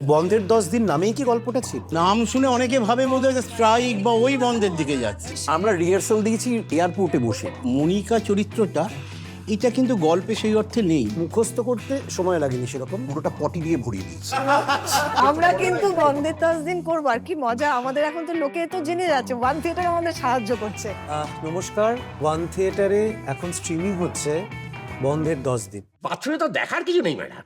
বন্ধের 10 দিন নামেই কি গল্পটা ছিল? নাম শুনে অনেকে ভাবে বোধহয় স্ট্রাইক বা ওই বন্ধের দিকে যাচ্ছে। আমরা রিহার্সাল দিয়েছি এয়ারপোর্টে বসে। মনিকা চরিত্রটা এটা কিন্তু গল্পে সেই অর্থে নেই। মুখস্থ করতে সময় লাগেনি সেরকম, পুরোটা পটি দিয়ে ভরিয়ে দিয়েছি। আমরা কিন্তু বন্ধের 10 দিন করবো, আর কি মজা। আমাদের এখন তো লোকে তো জেনে যাচ্ছে, ওয়ান থিয়েটার আমাদের সাহায্য করছে। নমস্কার, ওয়ান থিয়েটারে এখন স্ট্রিমিং হচ্ছে বন্ধের 10 দিন। বাথরুমে তো দেখার কিছু নেই ম্যাডাম,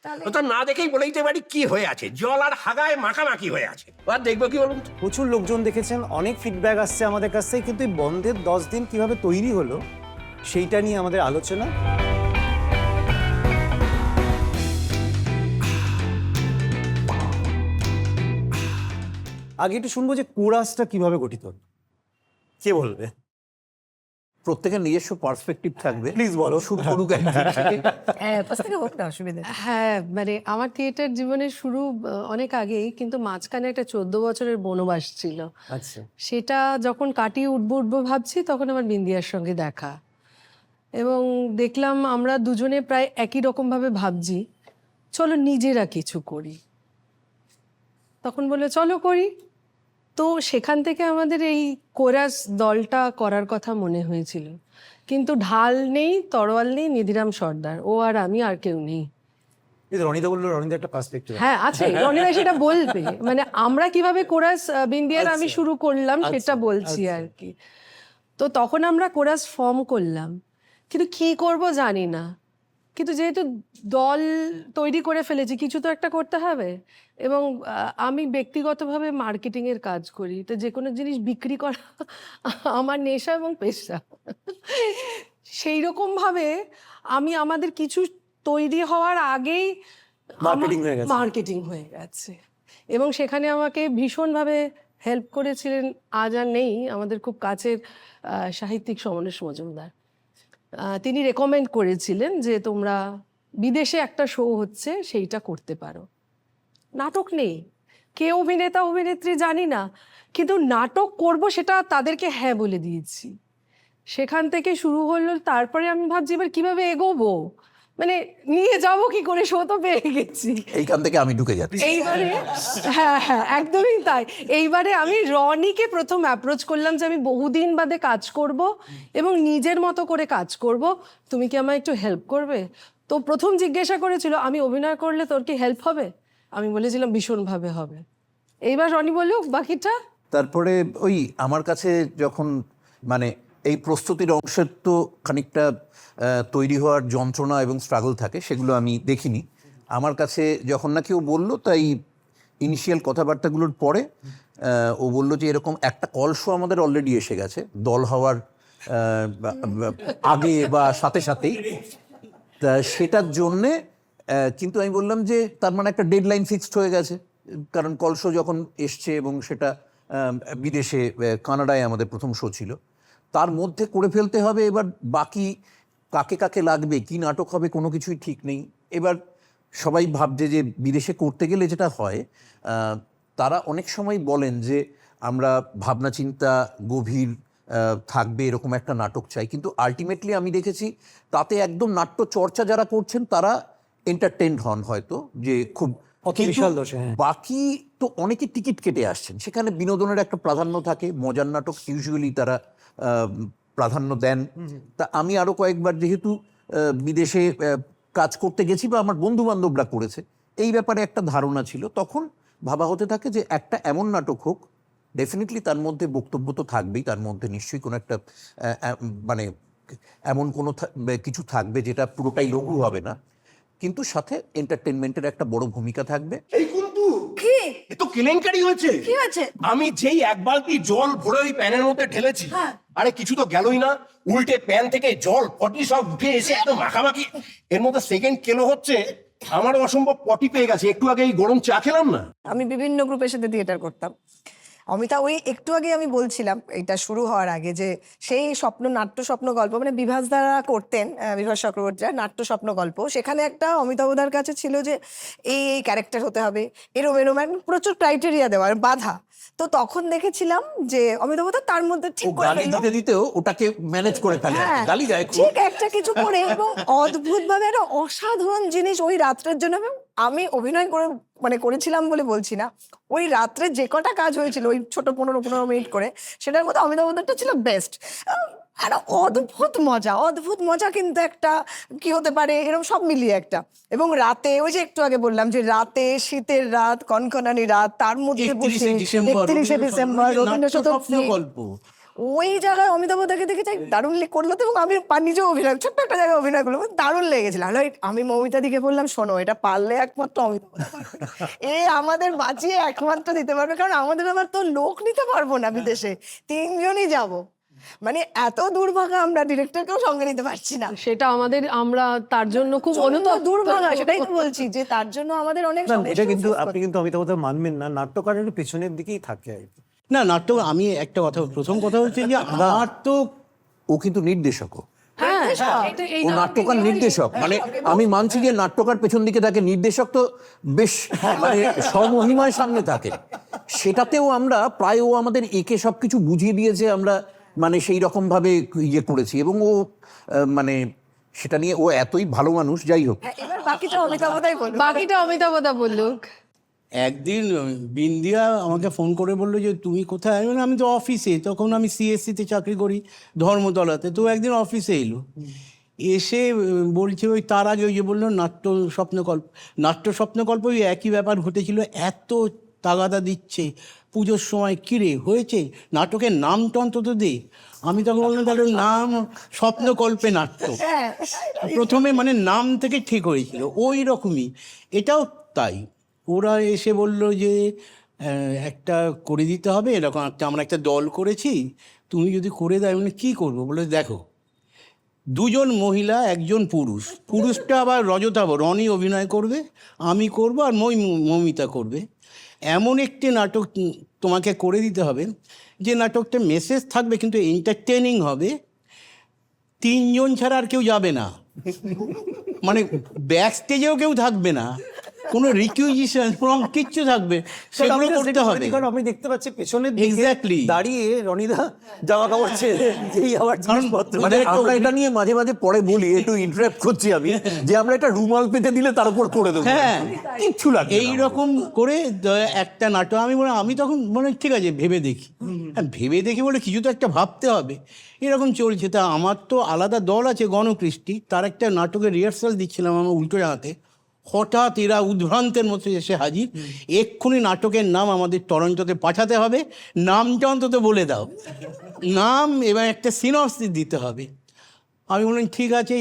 তাহলে তো না দেখেই বলে দিতে পারি কি হয়ে আছে। জল আর হাগায় মাখামাখি হয়ে আছে, আর দেখবো কি বলুন তো? প্রচুর লোকজন দেখেছেন, অনেক ফিডব্যাক আসছে আমাদের কাছ থেকে, কিন্তু এই বন্ধের 10 দিন কিভাবে তৈরি হলো সেইটা নিয়ে আমাদের আলোচনা। আগে একটু শুনবো যে কোরাসটা কিভাবে গঠিত হলো, কে বলবে? প্রত্যেকের নিজস্ব পার্সপেক্টিভ থাকবে। প্লিজ বলো। শুরু করুক একদিক থেকে। হ্যাঁ, পাশ থেকে হোক না, অসুবিধা নেই। হ্যাঁ, মানে আমার থিয়েটার জীবনের শুরু অনেক আগেই, কিন্তু মাঝখানে একটা 14 বছরের বনবাস ছিল। আচ্ছা, সেটা যখন কাটিয়ে উঠবো উঠবো ভাবছি, তখন আমার বিন্দিয়ার সঙ্গে দেখা, এবং দেখলাম আমরা দুজনে প্রায় একই রকমভাবে ভাবছি, চলো নিজেরা কিছু করি। তখন বললো চলো করি। তো সেখান থেকে আমাদের এই কোরাস দলটা করার কথা মনে হয়েছিল, কিন্তু ঢাল নেই, তরোয়াল নেই, নিধিরাম সর্দার, ও আর আমি, আর কেউ নেই। এই তো রনিদা বললো, রনিদা একটা পার্সপেক্টিভ। হ্যাঁ আছে, রনিদা সেটা বলবে। মানে আমরা কিভাবে কোরাস বিন্দিয়ার আমি আচ্ছা, শুরু করলাম সেটা বলছি আর কি। তো তখন আমরা কোরাস ফর্ম করলাম, কিন্তু কি করব জানি না। কিন্তু যেহেতু দল তৈরি করে ফেলেছি, কিছু তো একটা করতে হবে। এবং আমি ব্যক্তিগতভাবে মার্কেটিংয়ের কাজ করি, তো যে কোনো জিনিস বিক্রি করা আমার নেশা এবং পেশা। সেই রকমভাবে আমি আমাদের কিছু তৈরি হওয়ার আগেই Marketing হয়ে গেছে। মার্কেটিং হয়ে গেছে। এবং সেখানে আমাকে ভীষণভাবে হেল্প করেছিলেন, আজ আর নেই, আমাদের খুব কাছের সাহিত্যিক সমরেশ মজুমদার। তিনি রেকমেন্ড করেছিলেন যে তোমরা বিদেশে একটা শো হচ্ছে, সেইটা করতে পারো। নাটক নেই, কে অভিনেতা অভিনেত্রী জানি না, কিন্তু নাটক করব সেটা তাদেরকে হ্যাঁ বলে দিয়েছি। সেখান থেকে শুরু হলো। তারপরে আমি ভাবছি এবার কিভাবে এগোবো, মানে নিয়ে যাব কি করে, শো তো পেয়ে গেছি। এইখান থেকে আমি ঢুকে যাচ্ছি। এইবারে হ্যাঁ হ্যাঁ একদমই তাই। এইবারে আমি রনিকে প্রথম অ্যাপ্রোচ করলাম যে আমি বহুদিন বাদে কাজ করব এবং নিজের মতো করে কাজ করব, তুমি কি আমায় একটু হেল্প করবে? তো প্রথম জিজ্ঞাসা করেছিল আমি অভিনয় করলে তোর কি হেল্প হবে? আমি বলেছিলাম ভীষণভাবে হবে। এইবার রনি বললো বাকিটা। তারপরে ওই আমার কাছে যখন মানে এই প্রস্তুতির অংশের তো খানিকটা তৈরি হওয়ার যন্ত্রণা এবং স্ট্রাগল থাকে, সেগুলো আমি দেখিনি। আমার কাছে যখন না কেউ বললো, তাই ইনিশিয়াল কথাবার্তাগুলোর পরে ও বললো যে এরকম একটা কলসো আমাদের অলরেডি এসে গেছে দল হওয়ার আগে বা সাথে সাথেই, তা সেটার জন্যে কিন্তু আমি বললাম যে তার মানে একটা ডেডলাইন ফিক্সড হয়ে গেছে, কারণ কলসো যখন এসছে এবং সেটা বিদেশে কানাডায় আমাদের প্রথম শো ছিল, তার মধ্যে করে ফেলতে হবে। এবার বাকি কাকে কাকে লাগবে, কি নাটক হবে, কোনো কিছুই ঠিক নেই। এবার সবাই ভাবছে যে বিদেশে করতে গেলে যেটা হয়, তারা অনেক সময় বলেন যে আমরা ভাবনা চিন্তা গভীর থাকবে এরকম একটা নাটক চাই, কিন্তু আলটিমেটলি আমি দেখেছি তাতে একদম নাট্য চর্চা যারা করছেন তারা এন্টারটেইনড হন হয়তো, যে খুব বিশাল দোষে, হ্যাঁ। বাকি তো অনেকে টিকিট কেটে আসছেন, সেখানে বিনোদনের একটা প্রাধান্য থাকে, মজার নাটক ইউজুয়ালি তারা প্রাধান্য দেন। তা আমি আরো কয়েকবার যেহেতু বিদেশে কাজ করতে গেছি বা আমার বন্ধু বান্ধবরা করেছে, এই ব্যাপারে একটা ধারণা ছিল। তখন ভাবা হতে থাকে যে একটা এমন নাটক হোক, ডেফিনেটলি তার মধ্যে বক্তব্য তো থাকবেই, তার মধ্যে নিশ্চয়ই কোনো একটা মানে এমন কোনো কিছু থাকবে যেটা পুরোটাই লঘু হবে না, কিন্তু সাথে এন্টারটেনমেন্টের একটা বড় ভূমিকা থাকবে। এই কিন্তু কি এ তো কেলেঙ্কারি হয়েছে। কি হয়েছে? আমি যেই এক বালতি জল ভরে ওই প্যানের মধ্যে ঢেলেছি, হ্যাঁ। আরে কিছু তো গেলই না, উল্টে প্যান থেকে জল পটি সব উঠে এসে একদম মাখামাখি। এর মধ্যে সেকেন্ড কেলো হচ্ছে, আমারও অসম্ভব পটি পেয়ে গেছে। একটু আগে এই গরম চা খেলাম না। আমি বিভিন্ন গ্রুপের সাথে থিয়েটার করতাম। অমিতা ওই একটু আগে আমি বলছিলাম এটা শুরু হওয়ার আগে যে সেই স্বপ্ন, নাট্য স্বপ্ন গল্প, মানে বিভাস দ্বারা করতেন, বিভাস চক্রবর্তীরা নাট্য স্বপ্ন গল্প। সেখানে একটা অমিতাভদার কাছে ছিল যে এই এই ক্যারেক্টার হতে হবে, এরম এরম প্রচুর ক্রাইটেরিয়া দেওয়ার বাধা। তো তখন দেখেছিলাম যে অমিতাভদা তার মধ্যে ও ঠিক করে গালি ফেললো। দিতে দিতেও ওটাকে ম্যানেজ করে ফেলে, হ্যাঁ, গালি দেয় খুব। ঠিক একটা কিছু করে এবং অদ্ভুত ভাবে একটা অসাধারণ জিনিস ওই রাত্রের জন্য আমি আমি অভিনয় করে মানে করেছিলাম বলে বলছি না, ওই রাত্রে যে কটা কাজ হয়েছিল ওই ছোট 15-15 মিনিট করে, সেটার মধ্যে অমিতাভ বন্দ্যোপাধ্যায়টা ছিল বেস্ট। একটা অদ্ভুত মজা কিন্তু একটা কি হতে পারে এরকম সব মিলিয়ে একটা। এবং রাতে ওই যে একটু আগে বললাম যে রাতে, শীতের রাত, কনকনানি রাত, তার মধ্যে 31শে ডিসেম্বর, 31শে ডিসেম্বর, রবীন্দ্র শতাব্দী, গল্প। ওই জায়গায় অমিতাভ দাকে দেখে যাই দারুণ করলো তো। এবং আমি নিজেও অভিনয়, ছোট্ট একটা জায়গায় অভিনয় করলো, দারুণ লেগেছিল। আমি মৌমিতা দিকে বললাম, শোনো এটা পারলে একমাত্র অমিতাভ দা পারবে। এ আমাদের বাঁচিয়ে একমাত্র দিতে পারবে, কারণ আমাদের আবার তো লোক নিতে পারবো না বিদেশে, 3 জনই যাব। মানে এত দুর্ভাগা আমরা, ডিরেক্টরকেও সঙ্গে নিতে পারছি না। সেটা আমরা তার জন্য খুব অনুতপ্ত। দুর্ভাগা, সেটাই তো বলছি যে তার জন্য আমাদের অনেক না, সমস্যা এটা কিন্তু face আপনি কিন্তু অমিতাভ বন্দ্যোপাধ্যায় মানবেন না, নাট্যকারের পেছনের দিকেই থাকে আর কি। না, নাটক, আমি একটা কথা, প্রথম কথা হচ্ছে যে আমার তো ও কিন্তু নির্দেশকও, হ্যাঁ, এই ও নাট্যকার নির্দেশক। মানে আমি মানছি যে নাট্যকার পেছন দিকে থাকে, নির্দেশক তো বেশ মানে স্বমহিমায় সামনে থাকে। সেটাতেও আমরা প্রায়, ও আমাদের একে সবকিছু বুঝিয়ে দিয়েছে, আমরা মানে সেই রকম ভাবে ইয়ে করেছি। এবং ও মানে সেটা নিয়ে ও এতই ভালো মানুষ। যাই হোক, এবার বাকিটা অমিতাভ দাই বলবে। বাকিটা অমিতাভ দা বলুক। একদিন বিন্দিয়া আমাকে ফোন করে বললো যে তুমি কোথায়? আমি বললাম, আমি তো অফিসে, তখন আমি সিএসসিতে চাকরি করি ধর্মতলাতে। তো একদিন অফিসে এলো, এসে বলছে ওই তার আগে ওই যে বললো নাট্য স্বপ্নকল্প ওই একই ব্যাপার ঘটেছিল, এত তাগাদা দিচ্ছে পুজোর সময়, কিরে হয়েছে নাটকের নামটা অন্তত দে। আমি তখন বললাম তাহলে নাম স্বপ্নকল্পে নাট্য। প্রথমে মানে নাম থেকে ঠিক হয়েছিল ওই রকমই, এটাও তাই। ওরা এসে বলল যে একটা করে দিতে হবে, এরকম আমরা একটা দল করেছি, তুমি যদি করে দেয়। মানে কী করবো? বলে দেখো, 2 জন মহিলা 1 জন পুরুষ, পুরুষটা আবার রজতাভ, রনি অভিনয় করবে, আমি করব, আর মৌমিতা করবে। এমন একটি নাটক তোমাকে করে দিতে হবে যে নাটকটা মেসেজ থাকবে কিন্তু এন্টারটেনিং হবে, 3 জন ছাড়া আর কেউ যাবে না, মানে ব্যাক স্টেজেও কেউ থাকবে না, কোনো রিকুইজিশন ফর্ম কিচ্ছু থাকবে, সেগুলো করতে হবে। কারণ আমি দেখতে পাচ্ছি পেছনের দিকে Exactly. দাঁড়িয়ে রনিদা জামা কাপড় ছেড়ে যেই আবার জিনিসপত্র, মানে আমরা এটা নিয়ে মাঝে মাঝে পরে বলি, একটু ইন্টারাপ্ট করছি আমি, যে আমরা একটা রুমাল পেতে দিলে তার উপর করে দেবো, হ্যাঁ, কিচ্ছু লাগে এইরকম করে একটা নাটক। আমি তখন মনে ঠিক আছে ভেবে দেখি, হ্যাঁ ভেবে দেখি বলে কিছু তো একটা ভাবতে হবে, এরকম চলছে। তা আমার তো আলাদা দল আছে গণকৃষ্টি, তার একটা নাটকের রিহার্সাল দিচ্ছিলাম আমার উল্টো জানাতে, হঠাৎ এরা উদ্ভ্রান্তের মতো এসে হাজির, এক্ষুনি নাটকের নাম আমাদের টরন্টোতে পাঠাতে হবে, নামটা অন্তত বলে দাও, নাম এবং একটা সিনপসিস দিতে হবে। আমি বললাম ঠিক আছে,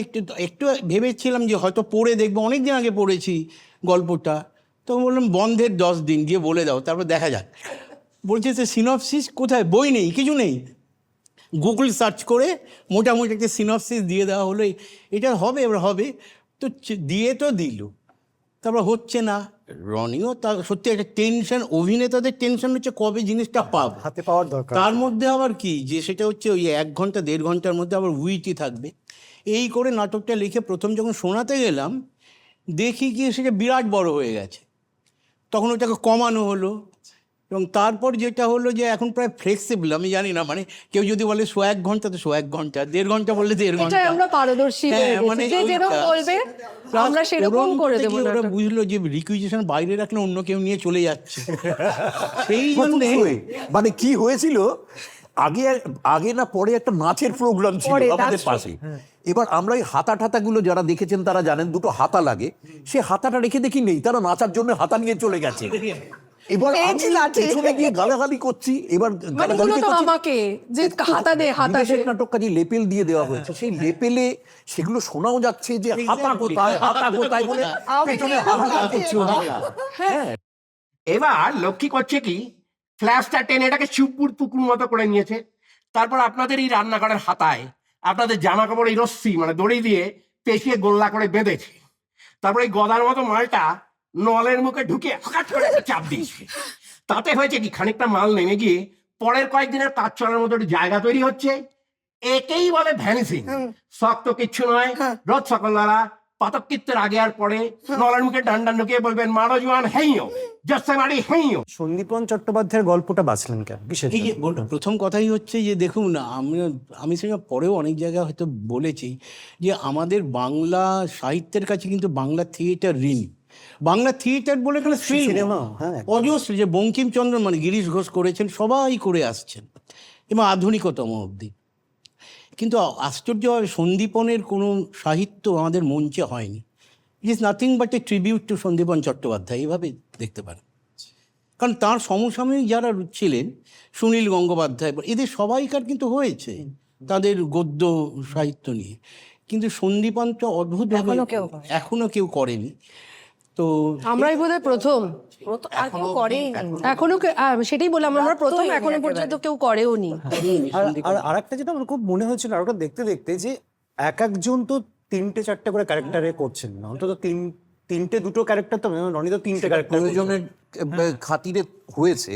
একটু ভেবেছিলাম যে হয়তো পড়ে দেখবো, অনেক দিন আগে পড়েছি গল্পটা, তো বললাম বন্ধের 10 দিন গিয়ে বলে দাও, তারপর দেখা যাক। বলছে সে সিনপসিস কোথায়, বই নেই, কিছু নেই। গুগল সার্চ করে মোটামুটি একটা সিনপসিস দিয়ে দেওয়া হলো, এটা হবে, এবার হবে। তো দিয়ে তো দিল, তারপর হচ্ছে না। রনিও তার সত্যি একটা টেনশন, অভিনেতাদের টেনশন হচ্ছে কবে জিনিসটা পাবো, হাতে পাওয়ার দরকার। তার মধ্যে আবার কি যে সেটা হচ্ছে ওই 1 ঘন্টা 1.5 ঘন্টার মধ্যে আবার উইটি থাকবে। এই করে নাটকটা লিখে প্রথম যখন শোনাতে গেলাম, দেখি কি সেটা বিরাট বড় হয়ে গেছে। তখন ওটাকে কমানো হলো, এবং তারপর যেটা হলো যে এখন প্রায় ফ্লেক্সিবল। আমি জানি না, মানে কেউ যদি বলে 1 ঘন্টা তো 1 ঘন্টা, 1.5 ঘন্টা বললে 1.5 ঘন্টা। এটাই আমরা পারদর্শী হয়ে হ্যাঁ, গেছি, মানে যে যেরকম ওইটা। বলবে আমরা সেরকম করে দেবো ওরা নাটক। বুঝলো যে রিকুইজিশন বাইরে রাখলে অন্য কেউ নিয়ে চলে যাচ্ছে, সেই জন্য মানে কি হয়েছিল, আগে না পরে একটা নাচের প্রোগ্রাম ছিল পরে, আমাদের that's পাশে। এবার আমরা এই হাতা ঠাতাগুলো যারা দেখেছেন তারা জানেন, 2টো হাতা লাগে, সে হাতাটা রেখে দেখি নেই, তারা নাচার জন্য হাতা নিয়ে চলে গেছে। এবার আমি পেয়েছি লাঠি। পেছনে গিয়ে গালাগালি করছি, এবার মানে গালাগালিতে মূলত করছি, আমাকে যে হাতা দে, হাতা দে। বিদেশের নাটক কাজে লেপেল দিয়ে দেওয়া হয়েছে, সেই লেপেলে সেগুলো শোনাও যাচ্ছে যে হাতা কোথায়, হাতা কোথায় বলে পেছনে হাতা করছে ওনারা। হ্যাঁ, এবার লক্ষ্মী করছে কি, ফ্ল্যাশটা টেনে এটাকে চুপুর পুকুর মতো করে নিয়েছে। তারপর আপনাদের এই রান্নাঘরের হাতায় আপনাদের জামা কাপড় এই রশ্মি মানে দড়ি দিয়ে পেঁচিয়ে গোল্লা করে বেঁধেছে। তারপর এই গদার মতো মালটা নলের মুখে ঢুকে হঠাৎ করে একটা চাপ দিয়েছে। তাতে হয়েছে কি, খানিকটা মাল নেমে গিয়ে পরের কয়েকদিনের কাজ চলার মতো একটা জায়গা তৈরি হচ্ছে। একেই বলে ভ্যানিসিং। শক্ত কিচ্ছু নয়, রোজ সকালবেলা পাতকৃত্যের আগে আর পরে নলের মুখে ডান্ডা ঢুকিয়ে বলবেন মারো জোয়ান হেইও জসে মারি হেইও। সন্দীপন চট্টোপাধ্যায়ের গল্পটা বাঁচলেন কেন, কিসের এই যে প্রথম কথাই হচ্ছে যে দেখুন, আমি সেটা পরেও অনেক জায়গায় হয়তো বলেছি যে আমাদের বাংলা সাহিত্যের কাছে কিন্তু বাংলা থিয়েটার ঋণী। বাংলা থিয়েটার বলে এখানে সিনেমা, হ্যাঁ। অজস্র যে বঙ্কিমচন্দ্র মানে গিরিশ ঘোষ করেছেন, সবাই করে আসছেন এবং আধুনিকতম অবধি। কিন্তু আশ্চর্যভাবে সন্দীপনের কোনো সাহিত্য আমাদের মঞ্চে হয়নি। It is nothing but A tribute to Sandipan Chattopadhyay, এইভাবে দেখতে পারেন। কারণ তার সমসাময়িক যারা ছিলেন, সুনীল গঙ্গোপাধ্যায়, এদের সবাইকার কিন্তু হয়েছে তাদের গদ্য সাহিত্য নিয়ে, কিন্তু সন্দীপনটা অদ্ভুতভাবে এখনো কেউ করেনি। তো আমরাই বোধহয় প্রথম, আর কেউ করেই নি। এখনো সেটাই বললাম, আমরা প্রথম, এখনো পর্যন্ত কেউ করেও নি। আর আরেকটা যেটা আমার খুব মনে হয়েছিল আর ওটা দেখতে দেখতে, যে এক একজন তো 3-4টে করে ক্যারেক্টারে করছেন না, অন্তত তিনটে দুটো ক্যারেক্টার, তো রনি তো 3টে ক্যারেক্টার প্রয়োজনের খাতিরে হয়েছে,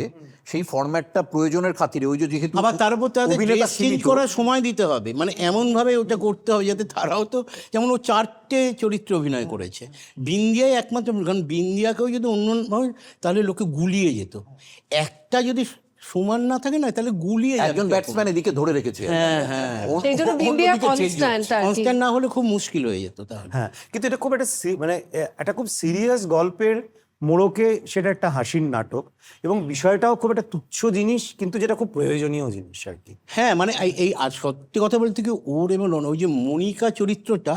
সেই ফরম্যাটটা প্রয়োজনের খাতিরে। ওই যে যেহেতু আবার তার উপর তাদের অভিনেতা চেঞ্জ সীমিত, করার সময় দিতে হবে, মানে এমনভাবে ওটা করতে হবে যাতে তারাও তো, যেমন ও 4টে চরিত্রে অভিনয় করেছে। বিন্দিয়াই একমাত্র, কারণ বিন্দিয়াকেও যদি অন্যভাবে তাহলে লোকে গুলিয়ে যেত, একটা যদি সমান না থাকে না তাহলে গুলিয়ে যাবে। একজন ব্যাটসম্যান এদিকে ধরে রেখেছে, হ্যাঁ হ্যাঁ, সেই জন্য ইন্ডিয়া কনস্ট্যান্ট আর কি। কনস্ট্যান্ট না হলে খুব মুশকিল হয়ে যেত তাহলে। হ্যাঁ, কিন্তু এটা খুব একটা মানে একটা খুব সিরিয়াস গল্পের মোড়কে সেটা একটা হাসির নাটক, এবং বিষয়টাও খুব একটা তুচ্ছ জিনিস, কিন্তু যেটা খুব প্রয়োজনীয় জিনিস আর কি। হ্যাঁ, মানে এই আজ সত্যি কথা বলতে কি, ওর এবং ওই যে মনিকা চরিত্রটা,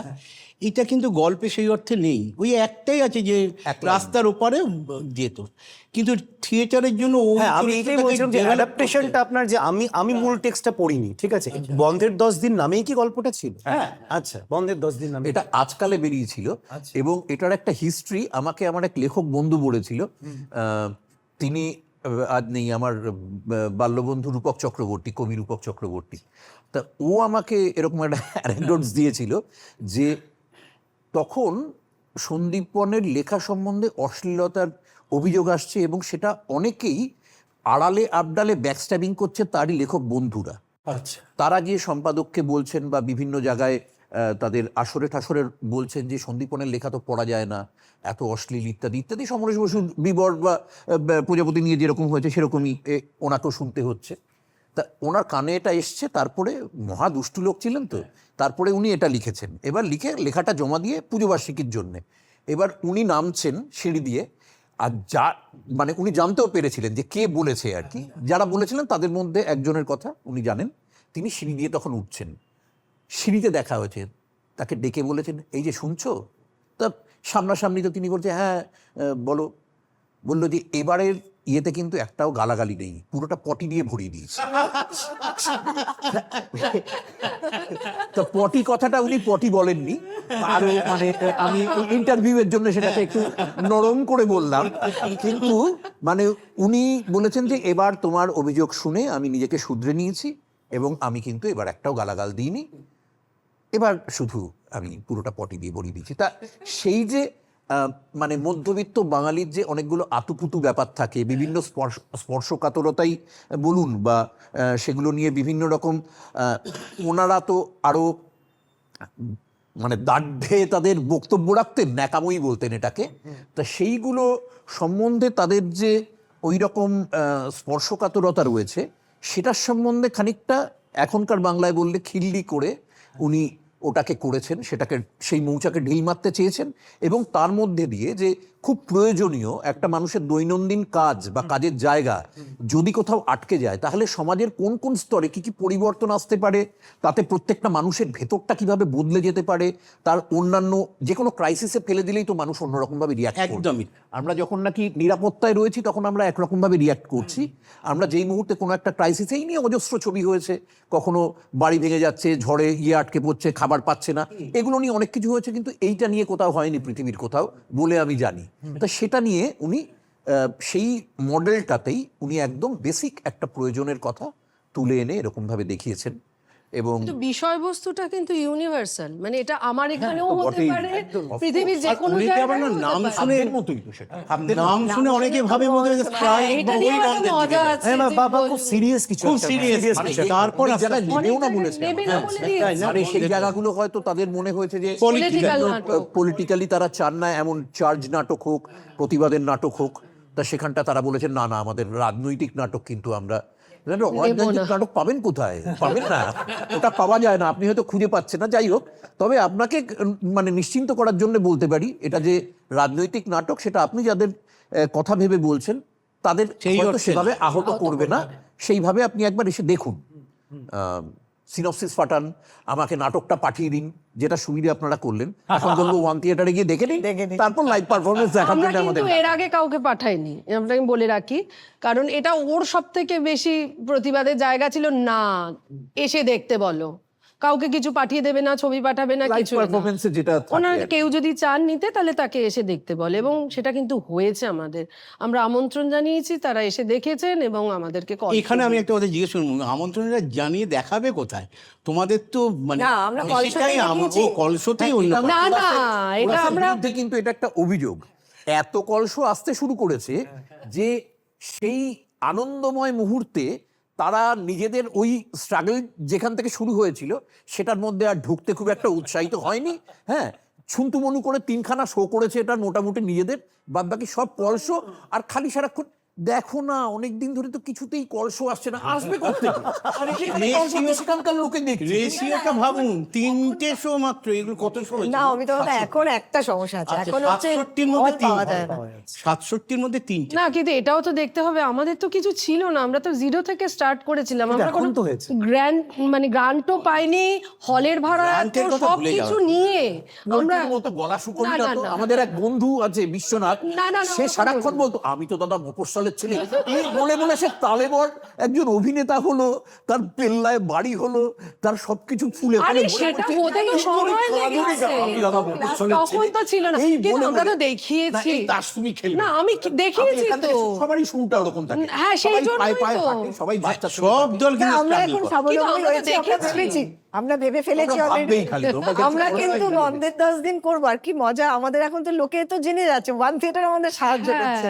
এটা কিন্তু গল্পে সেই অর্থে নেই। ওই একটাই আছে যে রাস্তার ওপারে যেত, কিন্তু থিয়েটারের জন্য ও হ্যাঁ, আমি এটাই বলছিলাম যে অ্যাডাপ্টেশনটা আপনার, যে আমি মূল টেক্সটটা পড়িনি, ঠিক আছে, বন্ধের 10 দিন নামেই কি গল্পটা ছিল? হ্যাঁ, আচ্ছা, বন্ধের 10 দিন নামে এটা আজকালে বেরিয়েছিল, এবং এটার একটা হিস্ট্রি আমাকে আমার এক লেখক বন্ধু বলেছিল। তিনি আজ নেই, আমার বাল্যবন্ধু রূপক চক্রবর্তী, কবি রূপক চক্রবর্তী। তা ও আমাকে এরকম একটা অ্যানেকডোটস দিয়েছিল যে তখন সন্দীপনের লেখা সম্বন্ধে অশ্লীলতার অভিযোগ আসছে, এবং সেটা অনেকেই আড়ালে আবডালে ব্যাকস্ট্যাবিং করছে তারই লেখক বন্ধুরা। আচ্ছা, তারা গিয়ে সম্পাদককে বলছেন বা বিভিন্ন জায়গায় তাদের আসরে ঠাসরে বলছেন যে সন্দীপনের লেখা তো পড়া যায় না, এত অশ্লীল ইত্যাদি ইত্যাদি। সমরেশ বসু বিবর বা প্রজাপতি নিয়ে যেরকম হয়েছে সেরকমই ওনাকেও শুনতে হচ্ছে। তা ওনার কানে এটা এসছে, তারপরে মহা দুষ্টু লোক ছিলেন তো, তারপরে উনি এটা লিখেছেন। এবার লিখে লেখাটা জমা দিয়ে পুজোবার্ষিকীর জন্যে এবার উনি নামছেন সিঁড়ি দিয়ে, আর মানে উনি জানতেও পেরেছিলেন যে কে বলেছে আর কি, যারা বলেছিলেন তাদের মধ্যে একজনের কথা উনি জানেন। তিনি সিঁড়ি দিয়ে তখন উঠছেন, সিঁড়িতে দেখা হয়েছে, তাকে ডেকে বলেছেন এই যে শুনছো? তা সামনাসামনি তো তিনি বলছে হ্যাঁ বলো। বললো যে এবারের ইয়েতে কিন্তু একটাও গালাগালি নেই, পুরোটা পটি দিয়ে ভরিয়ে দিয়েছে। তো পটি কথাটা উনি পটি বলেননি, আরো মানে আমি ইন্টারভিউয়ের জন্য সেটাকে একটু নরম করে বললাম, কিন্তু মানে উনি বলেছেন যে এবার তোমার অভিযোগ শুনে আমি নিজেকে শুধরে নিয়েছি, এবং আমি কিন্তু এবার একটাও গালাগাল দিইনি, এবার শুধু আমি পুরোটা পটি দিয়ে ভরিয়ে দিয়েছি। তা সেই যে মানে মধ্যবিত্ত বাঙালির যে অনেকগুলো আতুপুতু ব্যাপার থাকে, বিভিন্ন স্পর্শকাতরতাই বলুন বা সেগুলো নিয়ে বিভিন্ন রকম, ওনারা তো আরও মানে দাঢ়ে তাদের বক্তব্য রাখতেন, ন্যাকামই বলতেন এটাকে। তা সেইগুলো সম্বন্ধে তাদের যে ওই রকম স্পর্শকাতরতা রয়েছে, সেটার সম্বন্ধে খানিকটা এখনকার বাংলায় বললে খিল্লি করে উনি ওটাকে করেছেন, সেটাকে সেই মৌচাকে ঢিল মারতে চেয়েছেন, এবং তার মধ্যে দিয়ে যে খুব প্রয়োজনীয় একটা মানুষের দৈনন্দিন কাজ বা কাজের জায়গা যদি কোথাও আটকে যায়, তাহলে সমাজের কোন কোন স্তরে কি কি পরিবর্তন আসতে পারে, তাতে প্রত্যেকটা মানুষের ভেতরটা কিভাবে বদলে যেতে পারে, তার অন্যান্য যে কোনো ক্রাইসিসে ফেলে দিলেই তো মানুষ অন্যরকমভাবে রিয়াক্ট করবে। একদমই। আমরা যখন নাকি নিরাপত্তায় রয়েছি তখন আমরা একরকমভাবে রিয়াক্ট করছি, আমরা যেই মুহূর্তে কোনো একটা ক্রাইসিসেই নিয়ে অজস্র ছবি হয়েছে, কখনো বাড়ি ভেঙে যাচ্ছে, ঝড়ে আটকে পড়ছে, খাবার পাচ্ছে না, এগুলো নিয়ে অনেক কিছু হয়েছে, কিন্তু এইটা নিয়ে কোথাও হয়নি পৃথিবীর কোথাও বলে আমি জানি। তা সেটা নিয়ে উনি সেই মডেলটাতেই উনি একদম বেসিক একটা প্রয়োজনের কথা তুলে এনে এরকমভাবে দেখিয়েছেন। এবং কিন্তু বিষয়বস্তুটা কিন্তু ইউনিভার্সাল, মানে এটা আমার এখানেও হতে বটেই, পারে, একদম, of পৃথিবীর যে কোনো অনেকে আবার জায়গায় না নাম শুনে মতোই তো সেটা নাম শুনে অনেকে ভাবে মনে হয় প্রায় এটা নিয়ে বই একটা বান্ধব মজা দিকে। আছে হ্যাঁ, যে বাবা খুব বলবো। সিরিয়াস কিছু, খুব একটা, serious, serious মানে কিছু একটা। তারপর অনেক জায়গায় নেবেও না বলেছে। নেবে না বলে দিয়েছে। মানে সেই জায়গাগুলো হয়তো তাদের মনে হয়েছে যে Political নাটক। পলিটিক্যালি তারা চান না এমন চার্জ নাটক হোক, প্রতিবাদের নাটক হোক, তা সেখানটা তারা বলেছেন না না, আমাদের রাজনৈতিক নাটক কিন্তু আমরা, রাজনৈতিক নাটক পাবেন কোথায়? পাবেন না, ওটা পাওয়া যায় না, আপনি হয়তো খুঁজে পাচ্ছেন না। যাই হোক, তবে আপনাকে মানে নিশ্চিন্ত করার জন্য বলতে পারি এটা যে রাজনৈতিক নাটক, সেটা আপনি যাদের কথা ভেবে বলছেন তাদের সেই হয়তো অর্থে সেভাবে আহত করবে না, সেইভাবে আপনি একবার এসে দেখুন, সিনপসিস পাঠান, আমাকে নাটকটা পাঠিয়ে দিন, যেটা সুবিধা আপনারা করলেন। এখন বলবো ওয়ান থিয়েটারে গিয়ে দেখে নিন, তারপর লাইভ পারফরমেন্স দেখার আমরা জন্য আমাদের কিন্তু এর আগে কাউকে পাঠাইনি, আপনাকে বলে রাখি, কারণ এটা ওর সব থেকে বেশি প্রতিবাদের জায়গা ছিল। না, এসে দেখতে বলো, কাউকে কিছু পাঠিয়ে দেবে না, ছবি পাঠাবে না, লাইভ কিছু না। পারফরমেন্সে যেটা ওনার থাকে। কেউ যদি চান নিতে, তাহলে তাকে এসে দেখতে বলে, এবং সেটা কিন্তু হয়েছে। আমরা আমন্ত্রণ জানিয়েছি, তারা এসে দেখেছেন এবং আমাদেরকে কল এখানে আমি একটা কথা জিজ্ঞেস করবো, আমন্ত্রণটা জানিয়ে দেখাবে কোথায়? তোমাদের তো মানে না, আমরা কলসতেই সেটাই দেখিয়েছি। কলসতেই হ্যাঁ, অন্য এটা কথা। না না, এটা ওনাদের আমরা বিরুদ্ধে কিন্তু এটা একটা অভিযোগ, এত কলস আসতে শুরু করেছে যে সেই আনন্দময় মুহূর্তে তারা নিজেদের ওই স্ট্রাগল যেখান থেকে শুরু হয়েছিল সেটার মধ্যে আর ঢুকতে খুব একটা উৎসাহিত হয়নি। হ্যাঁ, ছুন্তুমনু করে 3খানা শো করেছে এটা মোটামুটি নিজেদের, বাদ বাকি সব কলস। আর খালি সারাক্ষণ দেখো না, অনেকদিন ধরে তো কিছুতেই কলস আসছে না, আসবে কোত্থেকে? সেখানকার লোকে দেখছি রেশিওটা ভাবুন, 3টে শো মাত্র, এগুলো কত শো? না, অমিতা দা, এখন একটা সমস্যা আছে, এখন হচ্ছে 67-র মধ্যে hall পাওয়া যায় না। 67-র মধ্যে 3টে। না, কিন্তু এটাও তো দেখতে হবে, আমাদের তো কিছু ছিল না, আমরা তো জিরো থেকে স্টার্ট করেছিলাম। আমরা এখন কোনো তো হয়েছে। গ্রান্টও পাইনি, হলের ভাড়া গ্রান্টের কথা সব ভুলে কিছু যাওয়া। নিয়ে আমরা পোল্ট্রির মতো গলা শুকোবি না, না না, তো। না। আমাদের এক বন্ধু আছে বিশ্বনাথ, না, না, না, সে ওরকম সারাক্ষণ বলতো আমি তো দাদা মফস্বলের ছেলে, এই বলে বলে সে তালেবর একজন অভিনেতা হলো, তার পেল্লায় বাড়ি হলো, তার সবকিছু ফুলে আরে ফলে ভরে সেটা পড়ছে। হতে তো এই সময় করে লেগেছে। আমি দাদা মফস্বলের তখন ছেলে। তো ছিল না, এই কিন্তু বলে আমরা তো বলে- দেখিয়েছি। না, এই তাস তুমি খেলবে। না, আমি দেখিয়েছি এখান থেকে তো। সবারই শুরুটা ওরকম থাকে। হ্যাঁ, সেই সবাই জন্যই পায়ে পায়ে তো। হাঁটে, সবাই বাচ্চা সব দল না, কিন্তু আমরা struggle এখন করে। স্বাবলম্বী কিন্তু আমরা হয়েছি, আমরা দেখেছি। ভেবেছি, আমরা ভেবে ফেলেছি তোমরা already। ভাববেই খালি, তোমরা আমরা কিন্তু বন্ধের 10 দিন করবো, আর কি মজা আমাদের। এখন তো লোকে তো জেনে যাচ্ছে, ওয়ান থিয়েটার আমাদের সাহায্য করছে,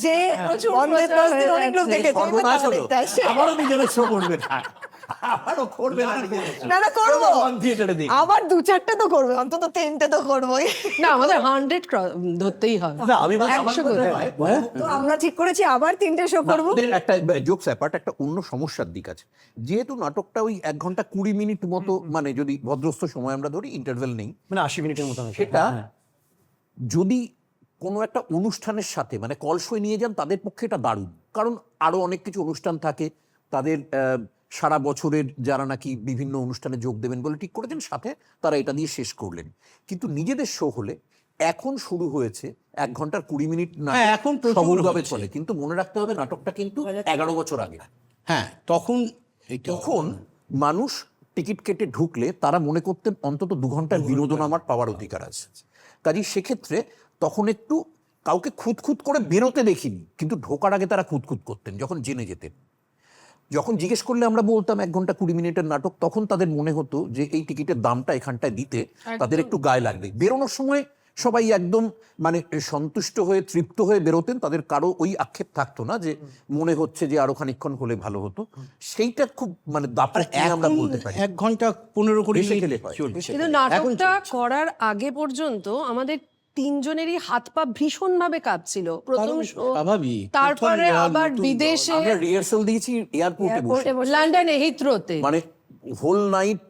যে বন্ধের 10 দিন অনেক লোক দেখেছে, এবার সর্বনাশ তারা হলো। দেখতে আসছে। আমারও নিজেদের শো করবে না, আমারও করবে না নিজেদের show। না না, করবো, ওয়ান থিয়েটারে দেখি। আবার 2-4টে তো করবো, অন্তত 3টে তো করবোই। না, আমাদের 100 ধরতেই হবে। না, আমি বলছি, 100 করে। তো আমরা ঠিক করেছি আবার 3টে শো করবো। আমাদের একটা জোকস অ্যাপার্ট একটা অন্য সমস্যার দিক আছে, যেহেতু নাটকটা ওই 1 ঘন্টা 20 মিনিট মতো, মানে যদি ভদ্রস্থ সময় আমরা ধরি, ইন্টারভেল নেই, মানে 80 মিনিটের মতো হবে। সেটা হ্যাঁ। যদি কোনো একটা অনুষ্ঠানের সাথে মানে কলসই নিয়ে যান, তাদের পক্ষে এটা দারুণ, কারণ আরো অনেক কিছু অনুষ্ঠান থাকে তাদের, সারা বছরের যারা নাকি বিভিন্ন অনুষ্ঠানে যোগ দেবেন বলে ঠিক করেছেন, সাথে তারা এটা দিয়ে শেষ করলেন। কিন্তু নিজেদের শো হলে এখন শুরু হয়েছে 1 ঘন্টার 20 মিনিট হ্যাঁ, এখন প্রচুর সবলভাবে হচ্ছে। চলে, কিন্তু মনে রাখতে হবে নাটকটা কিন্তু 11 বছর আগে। হ্যাঁ, তখন এইটা তখন মানুষ টিকিট কেটে ঢুকলে তারা মনে করতেন অন্তত 2 ঘন্টার বিনোদন আমার পাওয়ার অধিকার আছে। কাজেই সেক্ষেত্রে তখন একটু কাউকে খুঁতখুত করে বেরোতে দেখিনি, কিন্তু ঢোকার আগে তারা খুঁতখুত করতেন যখন জেনে যেতেন। যখন জিজ্ঞেস করলে আমরা বলতাম 1 ঘন্টা 20 মিনিটের নাটক, তখন তাদের মনে হতো যে এই টিকিটের দামটা এখানটায় দিতে তাদের একটু গায়ে লাগবে। বেরোনোর সময় সবাই একদম মানে সন্তুষ্ট হয়ে তৃপ্ত হয়ে বেরোতেন, তাদের কারো ওই আক্ষেপ থাকতো না যে মনে হচ্ছে যে আরো খানিকক্ষণ হলে ভালো হতো। সেইটা খুব মানে দাপট নিয়ে আমরা বলতে পারি। 1 ঘন্টা 15-20 বেশি মিনিট খেলে হয়। চলছে। কিন্তু নাটকটা করার আগে পর্যন্ত আমাদের 3 জনেরই হাত পা ভীষণ ভাবে কাঁপছিল প্রথম কারণ show, স্বাভাবিক। তারপরে প্রথম আবার নতুন বিদেশে, আমরা রিহার্সাল দিয়েছি এয়ারপোর্টে বসে, লন্ডনে হিথ্রোতে। মানে হোল নাইট,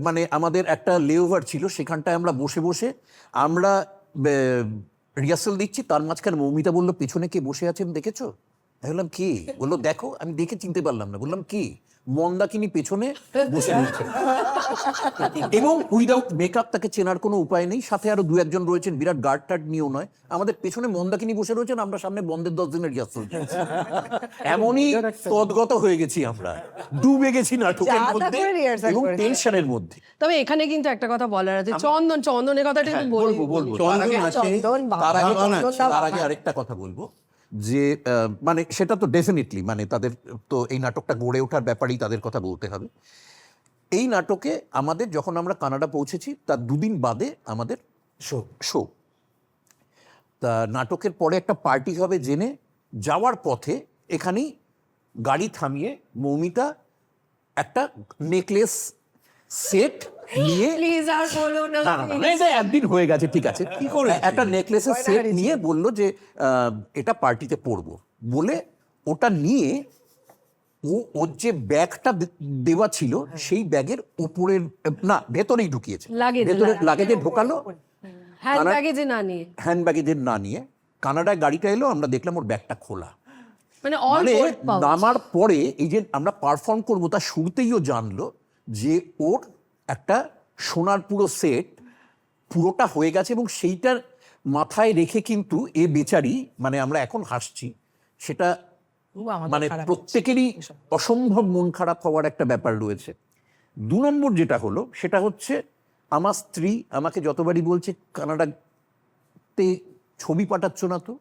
মানে আমাদের একটা লেওভার ছিল, সেখানটায় আমরা বসে বসে আমরা রিহার্সাল দিচ্ছি, তার মাঝখানে মৌমিতা বললো পেছনে কে বসে আছেন দেখেছো? আমি বললাম কি? বললো দেখো। আমি দেখে চিনতে পারলাম না, বললাম কি? মন্দাকিনী পেছনে বসে রয়েছে এবং উইদাউট মেকআপ, তাকে চেনার কোনো উপায় নেই, সাথে আরো 2-1 জন রয়েছেন, বিরাট গার্ড টার্ড নিয়েও নয়, আমাদের পেছনে মন্দাকিনী বসে রয়েছেন, আমরা সামনে বন্ধের 10 দিনের রিহার্সাল। এমনই তদ্গত হয়ে গেছি আমরা, ডুবে গেছি নাটকের যা তা মধ্যে করে rehearsal এবং করেছি। টেনশনের মধ্যে। তবে এখানে কিন্তু একটা কথা বলার আছে, চন্দনের কথাটা একটু বলবো। বলবো। চন্দন আছে, চন্দন বাবা, তার আগে চন্দন আছে। তার আগে আরেকটা কথা বলবো যে মানে সেটা তো ডেফিনেটলি মানে তাদের তো এই নাটকটা গড়ে ওঠার ব্যাপারেই তাদের কথা বলতে হবে। এই নাটকে আমাদের যখন আমরা কানাডা পৌঁছেছি তার 2 দিন বাদে আমাদের শো। তা নাটকের পরে একটা পার্টি হবে জেনে যাওয়ার পথে এখানেই গাড়ি থামিয়ে মৌমিতা একটা নেকলেস সেট নিয়ে, প্লিজ আর বলো না। না, না, না, এটা একদিন হয়ে গেছে, ঠিক আছে, কি করে একটা নেকলেসের সেট নিয়ে বললো যে এটা পার্টিতে পরবো বলে, ওটা নিয়ে ওর যে ব্যাগটা দেওয়া ছিল সেই ব্যাগের উপরের না ভেতরেই ঢুকিয়েছে, Luggage, ভেতরে লাগেজে ঢোকালো, হ্যান্ড ব্যাগেজে না নিয়ে, হ্যান্ড ব্যাগেজের না নিয়ে কানাডায় গাড়িটা এলো, আমরা দেখলাম ওর ব্যাগটা খোলা। মানে অল মানে গোল্ড পাউচ। নামার পরে এই যে আমরা পারফর্ম করবো তার শুরুতেই ও জানলো যে ওর একটা সোনার পুরো সেট পুরোটা হয়ে গেছে, এবং সেইটার মাথায় রেখে কিন্তু এ বেচারি, মানে আমরা এখন হাসছি, সেটা মানে প্রত্যেকেরই অসম্ভব মন খারাপ হওয়ার একটা ব্যাপার রয়েছে। 2 নম্বর যেটা হলো সেটা হচ্ছে আমার স্ত্রী আমাকে যতবারই বলছে কানাডাতে ছবি পাঠাচ্ছ না তো,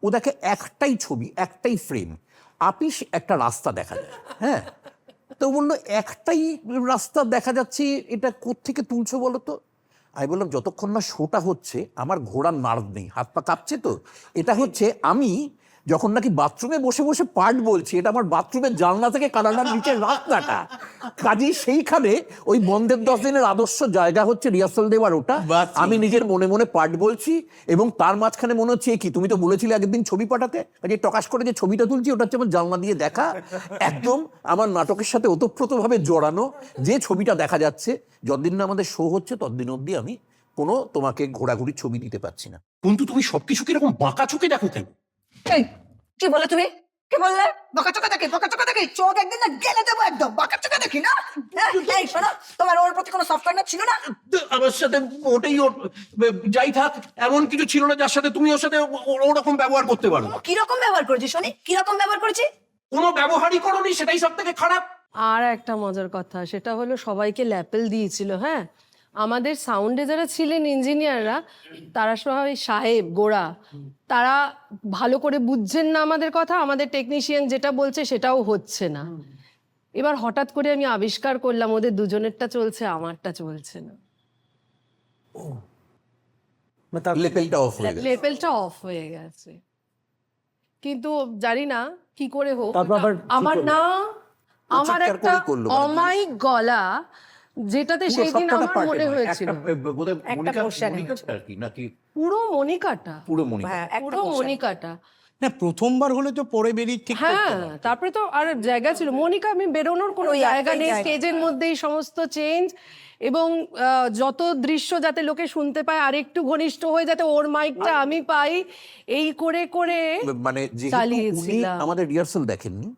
ও দেখে একটাই ছবি, একটাই ফ্রেম, আপিস একটা রাস্তা দেখা যায়, হ্যাঁ, তো বললো একটাই রাস্তা দেখা যাচ্ছে, এটা কোত্থেকে তুলছো বলো তো? আমি বললাম যতক্ষণ না শোটা হচ্ছে আমার ঘোড়ার নার্ভ নেই, হাত পা কাঁপছে, তো এটা হচ্ছে আমি যখন নাকি বাথরুমে বসে বসে পার্ট বলছি, এটা আমার বাথরুমের জানলা থেকে কানাডার নিচের রাস্তাটা, কাজেই সেইখানে ওই বন্ধের 10 দিনের আদর্শ জায়গা হচ্ছে রিহার্সাল দেওয়ার ওটা। বাথরুম। আমি নিজের মনে মনে পার্ট বলছি, এবং তার মাঝখানে মনে হচ্ছে কি তুমি তো বলেছিলে আগের দিন ছবি পাঠাতে, কাজে টকাশ করে যে ছবিটা তুলছি ওটা হচ্ছে আমার জানলা দিয়ে দেখা, একদম আমার নাটকের সাথে ওতপ্রোতভাবে জড়ানো, যে ছবিটা দেখা যাচ্ছে। যতদিন না আমাদের শো হচ্ছে ততদিন অবধি আমি কোনো তোমাকে ঘোরাঘুরির ছবি দিতে পারছি না। কিন্তু তুমি সবকিছু কিরকম বাঁকা চোখে দেখো কেন? এই, কি বলে তুমি? কি বললে? বকা চোখা দেখি, বকা চোখা দেখি, চোখ একদিন না গেলে দেবো একদম, বকা চোখা দেখি না? এই শোনো, তোমার ওর প্রতি কোনো সফটওয়্যার ছিল না? আমার সাথে ওটাই ওর, যাই থাক এমন কিছু ছিল না যার সাথে তুমি ওর সাথে ওরকম ব্যবহার করতে পারো। কিরকম ব্যবহার করেছি শুনি, কিরকম ব্যবহার করেছি? কোনো ব্যবহারই করোনি, সেটাই সব থেকে খারাপ। আর একটা মজার কথা, সেটা হলো সবাইকে ল্যাপেল দিয়েছিল। হ্যাঁ, আমাদের সাউন্ডে যারা ছিলেন ইঞ্জিনিয়াররা, তারা সবাই সাহেব গোড়া, তারা ভালো করে বুঝছেন না আমাদের কথা, আমাদের টেকনিশিয়ান যেটা বলছে সেটাও হচ্ছে না। এবার হঠাৎ করে আমি আবিষ্কার করলাম ওদের দুজনেরটা চলছে, আমারটা চলছে না, মানে তার লেপেলটা অফ হয়ে গেছে। লেভেলটা অফ হয়ে গেছে। কিন্তু জানি না কি করে হোক, তারপর আবার কি আমার করলো? না আমার চিৎকার একটা করেই করলো মানে। অমায়িক গলা, যেটাতে পুরো সেই দিন সবকটা আমার পার্টে মনে নয়, হয়েছিল একটা বোধহয় একটা মনিকা- portion এ মনিকাটা আর কি, নাকি পুরো মণিকাটা, পুরো মনিকা? হ্যাঁ, একটা পুরো portion। মণিকাটা। না, প্রথমবার হলে তো পরে বেরিয়ে ঠিক হ্যাঁ, তারপরে তো আর জায়গা ছিল, মনিকা আমি বেরোনোর কোনো ওই জায়গা একটাই নেই, জায়গা। স্টেজের মধ্যেই সমস্ত চেঞ্জ, এবং যত দৃশ্য যাতে লোকে শুনতে পায় আর একটু ঘনিষ্ঠ হয়ে যাতে ওর মাইকটা আমি পাই, এই করে করে মানে যেহেতু উনি চালিয়েছিলাম। আমাদের রিহার্সাল দেখেননি,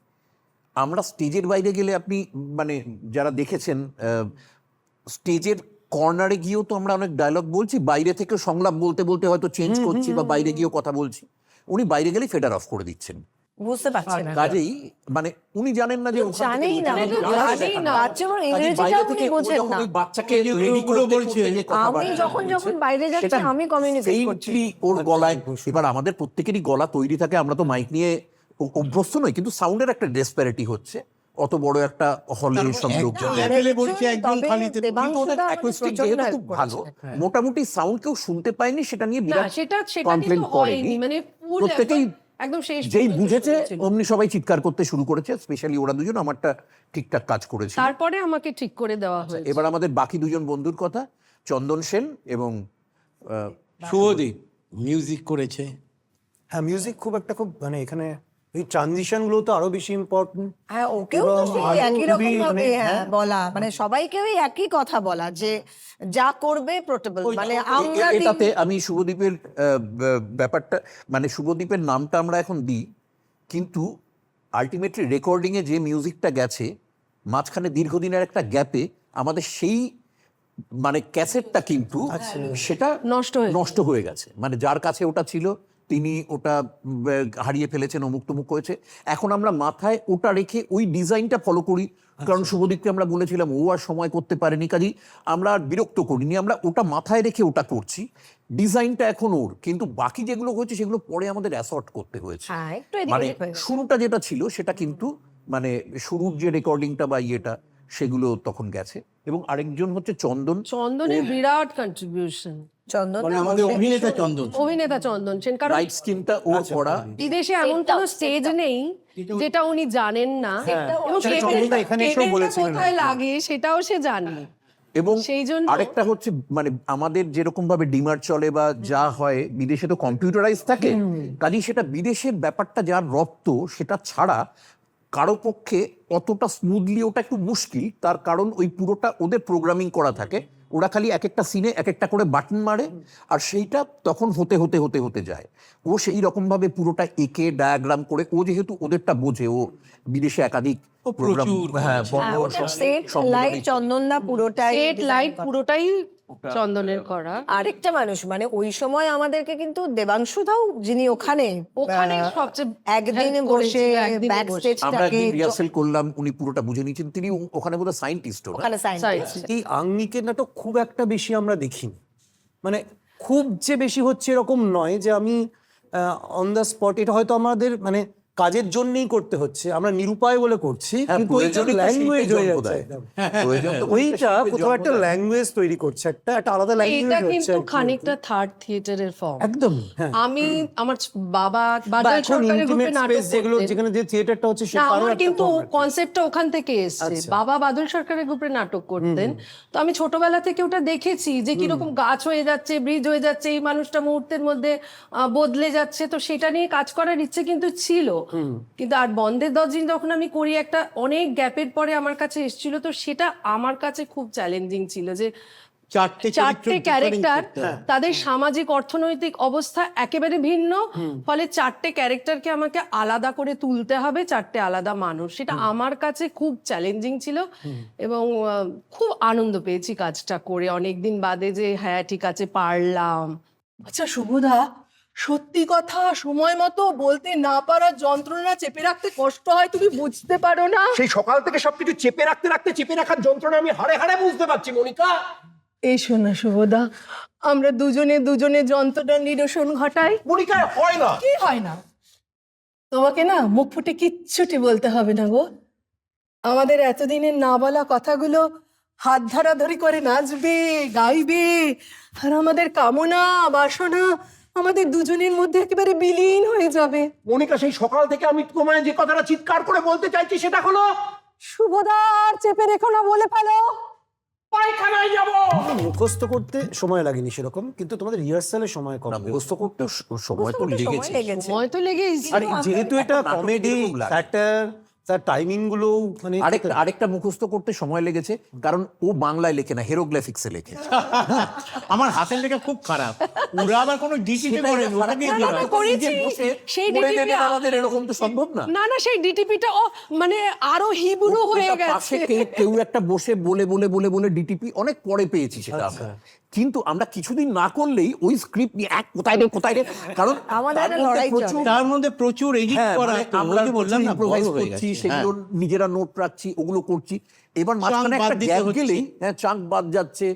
আমরা স্টেজের বাইরে গেলে আপনি মানে যারা দেখেছেন স্টেজের কর্নারে গিয়েও তো আমরা অনেক ডায়লগ বলছি, বাইরে থেকে সংলাপ বলতে বলতে হয়তো চেঞ্জ করছি বা বাইরে গিয়েও কথা বলছি, উনি বাইরে গেলেই ফেডার অফ করে দিচ্ছেন। বুঝতে পারছি না। কাজেই মানে উনি জানেন না যে ওখান থেকে জানেই না, উনি জানেই না। বাচ্চার কাজেই ইংরেজিটাও বাইরে উনি থেকে ও বোঝেন যখন না। ওই বাচ্চাকে এই যে রেডি করে ওগুলো বলছে, আমি যখন বাইরে যাচ্ছি আমি কমিউনিকেট করছি। ওর গলায়, এবার আমাদের প্রত্যেকেরই গলা তৈরি থাকে, আমরা তো মাইক নিয়ে অভ্যস্ত নই, কিন্তু সাউন্ডের একটা ডেসপ্যারিটি হচ্ছে, অত বড় একটা হলে সব লোকজন, লেভেলে বলছে একদম তবে খালিতে। দেবাংশুদা আমাদের অ্যাকুস্টিক প্রচন্ড যেহেতু help খুব ভালো, করেছে। মোটামুটি সাউন্ড কেউ শুনতে পায়নি, সেটা নিয়ে না, বিরাট সেটা কমপ্লেন কিন্তু করেনি। হয়নি, মানে full প্রত্যেকেই একদম শেষ যেই পর্যন্ত বুঝেছে শুনেছিল। অমনি সবাই চিৎকার করতে শুরু করেছে, স্পেশালি ওরা দুজন আমারটা ঠিকঠাক কাজ করেছে। তারপরে আমাকে ঠিক করে দেওয়া হয়েছে। এবার আমাদের বাকি দুজন বন্ধুর কথা, চন্দন সেন এবং শুভদীপ মিউজিক করেছে। হ্যাঁ, মিউজিক খুব মানে এখানে এই ট্রানজিশন গুলো তো আরো বেশি ইম্পর্টেন্ট। হ্যাঁ, ওকেও তো এবং সেই আরো একই রকম খুবই ভাবে মানে, হ্যাঁ, বলা, মানে সবাইকেও একই কথা বলা যে যা করবে পোর্টেবল, মানে আমরা এটাতে আমি শুভদীপের ব্যাপারটা, মানে শুভদীপের নামটা আমরা এখন দিই, কিন্তু আলটিমেটলি রেকর্ডিং এ যে মিউজিকটা গেছে মাঝখানে দীর্ঘদিনের একটা গ্যাপে, আমাদের সেই মানে ক্যাসেটটা কিন্তু সেটা নষ্ট হয়ে গেছে, মানে যার কাছে ওটা ছিল তিনি ওটা হারিয়ে ফেলেছেন, অমুক তমুক করেছে। এখন আমরা মাথায় ওটা রেখে ওই ডিজাইনটা ফলো করি, কারণ শুভদীপকে আমরা বলেছিলাম, ও আর সময় করতে পারেনি, কাজেই আমরা আর বিরক্ত করিনি, আমরা ওটা মাথায় রেখে ওটা করছি, ডিজাইনটা এখন ওর, কিন্তু বাকি যেগুলো হয়েছে সেগুলো পরে আমাদের অ্যাসর্ট করতে হয়েছে। হ্যাঁ, একটু এদিক মানে ওদিক হয়ে গেছে। শুরুটা যেটা ছিল সেটা কিন্তু মানে শুরুর যে রেকর্ডিংটা বা ইয়েটা সেগুলো তখন গেছে। এবং আরেকজন হচ্ছে চন্দনের বিরাট কন্ট্রিবিউশন, চন্দন মানে আমাদের অভিনেতা চন্দন। অভিনেতা চন্দন সেন, কারণ লাইট স্কিনটা ওর করা। বিদেশে এমন কোনো স্টেজ নেই যেটা উনি জানেন না, এবং সেটা চন্দনদা এখানে এসেও কেবেলটা বলেছিলেন। কোথায় লাগে সেটাও সে জানে। এবং সেই জন্য আরেকটা হচ্ছে মানে আমাদের যেরকম ভাবে ডিমার চলে বা যা হয়, বিদেশে তো কম্পিউটারাইজ থাকে, কাজেই সেটা বিদেশের ব্যাপারটা যার রপ্ত, সেটা ছাড়া কারো পক্ষে অতটা স্মুথলি ওটা একটু মুশকিল, তার কারণ ওই পুরোটা ওদের প্রোগ্রামিং করা থাকে, ওরা খালি এক একটা সিনে এক একটা করে বাটন মারে, আর সেইটা তখন হতে হতে হতে হতে যায়। ও সেই রকম ভাবে পুরোটা এঁকে ডায়াগ্রাম করে, ও যেহেতু ওদেরটা বোঝে, ও বিদেশে একাধিক ও program, প্রচুর হ্যাঁ, বঙ্গ সেট লাইট চন্দনদা পুরোটাই সেট design লাইট করা। পুরোটাই চন্দনের করা। আরেকটা মানুষ মানে ওই সময় আমাদেরকে কিন্তু দেবাংশুদাও, যিনি ওখানে ওখানে আহ, সবচেয়ে একদিনে help বসে করেছিল, একদিনে ব্যাক বসে। আমরা স্টেজটাকে একদিন রিহার্সেল করলাম, উনি পুরোটা বুঝে নিয়েছেন। তিনি ওখানে বোধহয় সায়েন্টিস্টও না। ওখানে সায়েন্টিস্ট এই আঙ্গিকের নাটক খুব একটা বেশি আমরা দেখিনি, মানে খুব যে বেশি হচ্ছে এরকম নয় যে আমি অন দ্য স্পট, এটা হয়তো আমাদের মানে কাজের জন্যই করতে হচ্ছে, আমরা নিরুপায় বলে করছি, হ্যাঁ, কিন্তু ওইটা প্রয়োজনই তো ল্যাঙ্গুয়েজ শিল্পের হয়ে জন্ম যাচ্ছে দেয়। প্রয়োজন তো ওইটা শিল্পের কোথাও একটা জন্ম দেয়। ল্যাঙ্গুয়েজ তৈরি করছে, একটা আলাদা এটা ল্যাঙ্গুয়েজ হচ্ছে কিন্তু আর কি। খানিকটা থার্ড থিয়েটারের ফর্ম। একদম, হ্যাঁ। আমি আমার বাবা বা বাদল এখন সরকারের গ্রুপে ইন্টিমেট নাটক স্পেস যেগুলো, করতেন। যেখানে যে থিয়েটারটা হচ্ছে না, সেটারও আমার একটা কিন্তু format আছে। কনসেপ্টটা ওখান থেকে এসেছে। আচ্ছা। বাবা বাদল সরকারের গ্রুপে নাটক করতেন, তো আমি ছোটবেলা থেকে ওটা দেখেছি যে কিরকম গাছ হয়ে যাচ্ছে, ব্রিজ হয়ে যাচ্ছে, এই মানুষটা মুহূর্তের মধ্যে বদলে যাচ্ছে। তো সেটা নিয়ে কাজ করার ইচ্ছে কিন্তু ছিল, কিন্তু আর বন্ধের 10 দিন যখন আমি করি, একটা অনেক গ্যাপের পরে আমার কাছে এসেছিল, তো সেটা আমার কাছে খুব চ্যালেঞ্জিং ছিল যে চারটে চারটে চরিত্র ক্যারেক্টার, different করতে হয়। তাদের সামাজিক অর্থনৈতিক অবস্থা একেবারে ভিন্ন, ফলে চারটে ক্যারেক্টারকে আমাকে আলাদা করে তুলতে হবে, চারটে আলাদা মানুষ। সেটা আমার কাছে খুব চ্যালেঞ্জিং ছিল এবং খুব আনন্দ পেয়েছি কাজটা করে অনেকদিন বাদে, যে হ্যাঁ ঠিক আছে পারলাম। আচ্ছা শুভদা, সত্যি কথা সময় মতো বলতে না পারার যন্ত্রণা চেপে রাখতে কষ্ট হয়, তুমি বুঝতে পারো না? সেই সকাল থেকে সবকিছু চেপে রাখতে রাখতে চেপে রাখার যন্ত্রণা আমি হাড়ে হাড়ে বুঝতে পারছি মনিকা। এসো না শুভদা, আমরা দুজনে দুজনে যন্ত্রণা নিরসন ঘটাই। মনিকা হয় না। কি হয় না? তোমাকে না মুখ ফুটে কিচ্ছুটি বলতে হবে না গো। আমাদের এতদিনের না বলা কথাগুলো হাত ধরাধরি করে নাচবে, গাইবে, আর আমাদের কামনা বাসনা আমাদের দুজনের মধ্যে একেবারে বিলীন হয়ে যাবে। মনিকা, সেই সকাল থেকে আমি তোমায় যে কথাটা চিৎকার করে বলতে চাইছি সেটা হলো শুভদা, আর চেপে রেখো না, বলে ফেলো। পায়খানায় যাব। মুখস্থ করতে সময় লাগেনি সেরকম, কিন্তু তোমাদের রিহার্সালের সময় কম। না, মুখস্থ করতে সময় তো লেগেছে। সময় তো লেগেইছে। আর যেহেতু এটা নাটক কমেডি, কিরকম লাগে? স্যাটার, তার টাইমিং গুলো মানে আরেকটা মুখস্থ করতে সময় লেগেছে, কারণ ও বাংলায় লেখে না, হেরোগ্লিফিক্সে লেখে। আমার হাতের লেখা খুব খারাপ, ওরা আবার কোনো ডিটিপি করে না, ওটাকে না, না, করেছি। সেই পড়ে DTP দেবে আমাদের, এরকম তো সম্ভব না। না না, সেই ডিটিপিটা মানে আরো হিব্রু হয়ে ওটা পাশে গেছে। কেউ একটা বসে বলে বলে বলে বলে ডিটিপি অনেক পরে পেয়েছি সেটা আমরা। কিন্তু আমরা কিছুদিন না করলেই ওই স্ক্রিপ্ট নিয়ে কোথায় রে কোথায় রে, কারণ আমাদের তার একটা মধ্যে লড়াই প্রচুর তার মধ্যে প্রচুর এডিট হ্যাঁ, করা মানে হতো, আমরা ওই যে বললাম না, ইম্প্রোভাইজ বড় হয়ে করছি, গেছে। সেগুলো নিজেরা নোট রাখছি, ওগুলো করছি। এবার মাঝখানে বাদ একটা দিতে গ্যাপ হচ্ছে। গেলেই চাঙ্ক বাদ যাচ্ছে,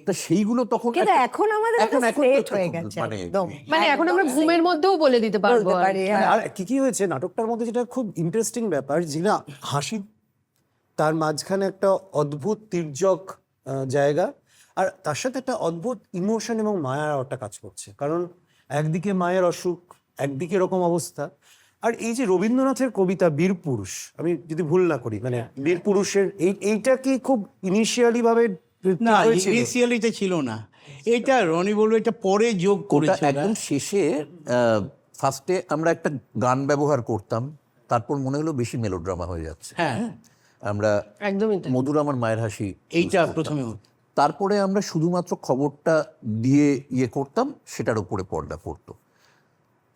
তা সেইগুলো তখন কিন্তু একটা- এখন আমাদের এখন একটা এখন সেট তো হয়ে এখন গেছে মানে একদম। মানে এখন আমরা ঘুমের মধ্যেও বলে দিতে পারবো বলতে আর পারি, কি। হ্যাঁ। আর কি হয়েছে নাটকটার মধ্যে, যেটা খুব ইন্টারেস্টিং ব্যাপার, যেটা হাসি, তার মাঝখানে একটা অদ্ভুত তির্যক জায়গা, আর তার সাথে একটা অদ্ভুত ইমোশন এবং মায়ার একটা কাজ করছে। কারণ একদিকে মায়ের অসুখ, একদিকে এরকম অবস্থা, আর এই যে রবীন্দ্রনাথের কবিতা বীরপুরুষ, আমি যদি ভুল না করি, মানে বীরপুরুষের এইটা কি খুব ইনিশিয়ালি ভাবে না, হয়েছিল? ইনিশিয়ালিতে ছিল না এটা, রনি বলবো এটা পরে যোগ ওটা করেছে ওরা। একদম শেষে ফার্স্টে আমরা একটা গান ব্যবহার করতাম, তারপর মনে হলো বেশি মেলোড্রামা হয়ে যাচ্ছে। হ্যাঁ, আমরা একদমই তাই। মধুর আমার মায়ের হাসি এইটা প্রথমে হতো। তারপরে আমরা শুধুমাত্র খবরটা দিয়ে ইয়ে করতাম, সেটার উপরে পর্দা পড়তো।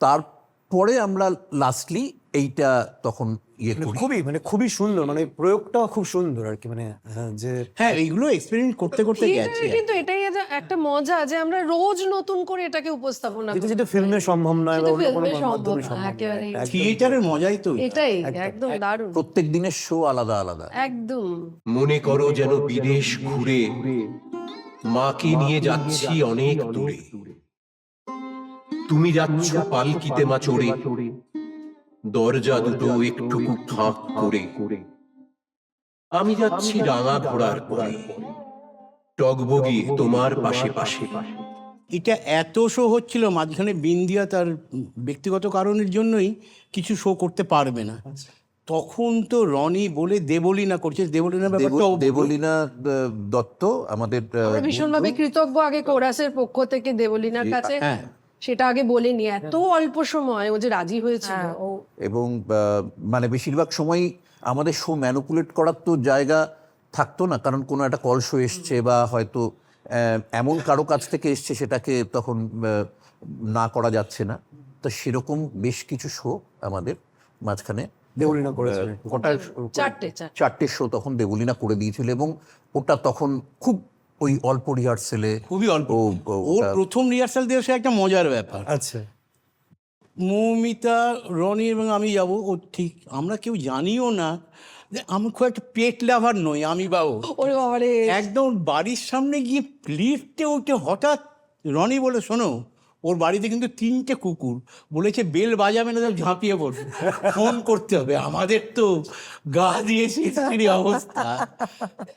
তারপরে আমরা লাস্টলি এইটা তখন ইয়ে করি। খুবই সুন্দর, মানে প্রয়োগটা খুব সুন্দর আর কি, মানে যে হ্যাঁ, এইগুলো এক্সপেরিমেন্ট করতে করতে গেছে। কিন্তু এটাই একটা মজা যে আমরা রোজ নতুন করে এটাকে উপস্থাপনা যেটা করি। যেটা ফিল্মে সম্ভব নয় বা সেটা অন্য কোনো ফিল্মে সম্ভব মাধ্যমে না, সম্ভব একেবারে। নয়। থিয়েটারের মজাই তো এটা। এটাই একদম দারুণ, প্রত্যেক দিনের শো আলাদা আলাদা। একদম। মনে করো যেন বিদেশ ঘুরে মাকে নিয়ে যাচ্ছি অনেক দূরে। তুমি যাচ্ছ পালকিতে মা চড়ে, দরজা দুটো একটুকু ফাঁক করে। আমি যাচ্ছি রাঙা ঘোড়ার পরে, টগবগিয়ে তোমার পাশে পাশে। এটা এত শো হচ্ছিল, মাঝখানে বিন্দিয়া তার ব্যক্তিগত কারণের জন্যই কিছু শো করতে পারবে না। তখন তো রনি বলে দেবলীনা করছে, দেবলীনা ব্যাপারটা দেবলীনা দত্ত আমাদের আমরা ভীষণভাবে কৃতজ্ঞ আগে কোরাসের পক্ষ থেকে দেবলীনার কাছে, হ্যাঁ। সেটা আগে বলেনি, এত অল্প সময় ও যে রাজি হয়েছিল। হ্যাঁ, ও এবং মানে বেশিরভাগ সময় আমাদের শো ম্যানুপুলেট করার তো জায়গা থাকতো না, কারণ কোনো একটা কল শো এসছে বা হয়তো এমন কারো কাছ থেকে এসছে সেটাকে তখন না করা যাচ্ছে না। তো সেরকম বেশ কিছু শো আমাদের মাঝখানে দেউলিনা করেছেন। কটা চারটে। চারটে শো তখন দেবলীনা করে দিয়েছিল, এবং ওটা তখন খুব ওই অল্প রিহার্সেলে খুবই অল্প। ওর প্রথম রিহার্সাল দিয়ে সে একটা মজার ব্যাপার। আচ্ছা, মৌমিতা, রনি এবং আমি যাবো, ও ঠিক আমরা কেউ জানিও না যে আমি খুব একটা পেট লাভার নই আমি বা ও। ওরে বাবারে, একদম বাড়ির সামনে গিয়ে লিফটে উঠে হঠাৎ রনি বলে, শোনো ওর বাড়িতে কিন্তু 3টে কুকুর, বলেছে বেল বাজাবে না তো ঝাঁপিয়ে পড়বে, ফোন করতে হবে। আমাদের তো গা দিয়ে শিরশিরি অবস্থা।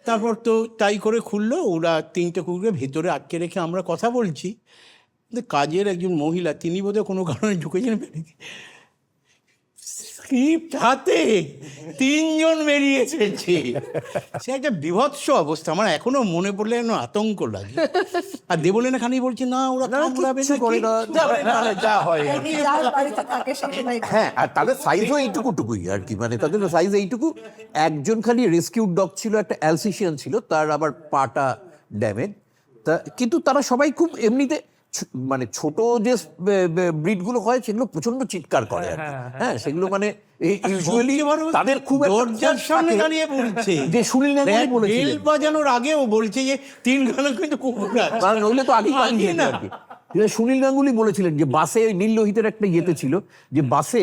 তারপর তো তাই করে খুললো, ওরা 3টে কুকুরকে ভেতরে আটকে রেখে আমরা কথা বলছি। কিন্তু কাজের একজন মহিলা, তিনি বোধহয় কোনো কারণে ঢুকেছেন, স্ক্রিপ্ট হাতে 3 জন বেরিয়ে এসেছে। সে একটা বিভৎস অবস্থা, আমার এখনো মনে পড়লে যেন আতঙ্ক লাগে। আর দেবলীনা খানি বলছে না ওরা কামড়াবে না, করে না, যা হয়। উনি যার বাড়িতে থাকে সে সেটাই করে। হ্যাঁ, আর তাদের সাইজও এইটুকুটুকুই আর কি, মানে তাদের সাইজ এইটুকু। একজন খালি রেস্কিউড ডগ ছিল, একটা অ্যালসেশিয়ান ছিল, তার আবার পাটা ড্যামেজ। তা কিন্তু তারা সবাই খুব এমনিতে মানে ছোট যে ব্রিডগুলো হয় সেগুলো প্রচন্ড চিৎকার করে আর কি। হ্যাঁ, সেগুলো মানে ইউজুয়ালি তাদের খুব একটা দরজার সামনে দাঁড়িয়ে বলছে যে সুনীল গাঙ্গুলি বলেছিলেন, বেল বাজানোর আগেও বলছে যে 3 গানা কিন্তু কুকুর আছে। কারণ নইলে তো আগেই পালিয়ে আগে যেত না। আর কি। যেটা সুনীল গাঙ্গুলি বলেছিলেন যে বাসে, ওই নীল লোহিতের একটা ইয়েতে ছিল যে বাসে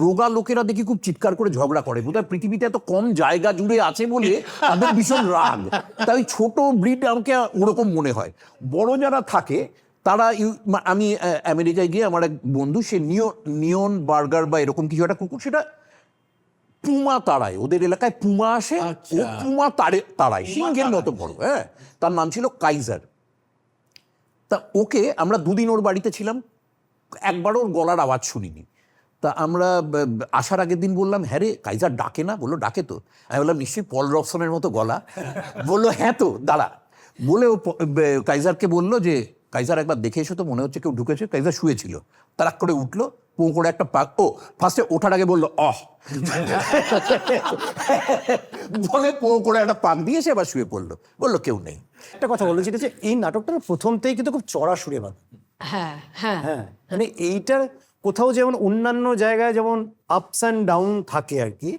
রোগা লোকেরা দেখি খুব চিৎকার করে ঝগড়া করে, বোধহয় পৃথিবীতে এত কম জায়গা জুড়ে আছে বলে তাদের ভীষণ রাগ। তাই ছোট ব্রিড আমাকে ওরকম মনে হয়। বড় যারা থাকে তারা আমি আমেরিকায় গিয়ে আমার এক বন্ধু, সে নিয়ন বার্গার বা এরকম কিছু একটা কুকুর, সেটা পুমা তাড়ায়, ওদের এলাকায় পুমা আসে, ও পুমা তাড়ায় সিংহের মতো বড়। হ্যাঁ, তার নাম ছিল কাইজার। তা ওকে আমরা 2 দিন ওর বাড়িতে ছিলাম, একবারও ওর গলার আওয়াজ শুনিনি। তা আমরা আসার আগের দিন বললাম, হ্যাঁ রে কাইজার ডাকে না? বললো ডাকে তো। আমি বললাম নিশ্চয়ই পল রবসনের মতো গলা। বললো হ্যাঁ তো দাঁড়া। বলে ও কাইজারকে বললো যে কাইজার একবার দেখে এসো তো, মনে হচ্ছে কেউ ঢুকেছে। কাইজার শুয়েছিল, তারাক করে উঠলো, পো করে একটা পাক, ও ফার্স্টে ওঠার আগে বললো বলে পো করে একটা পাক দিয়ে সে আবার শুয়ে পড়লো, বললো কেউ নেই। একটা কথা বললো, যেটা হচ্ছে এই নাটকটার প্রথমতেই কিন্তু খুব চড়া সুরে বাঁধা। হ্যাঁ হ্যাঁ হ্যাঁ, মানে এইটার কোথাও যেমন অন্যান্য জায়গায় যেমন আপস অ্যান্ড ডাউন থাকে আর কি,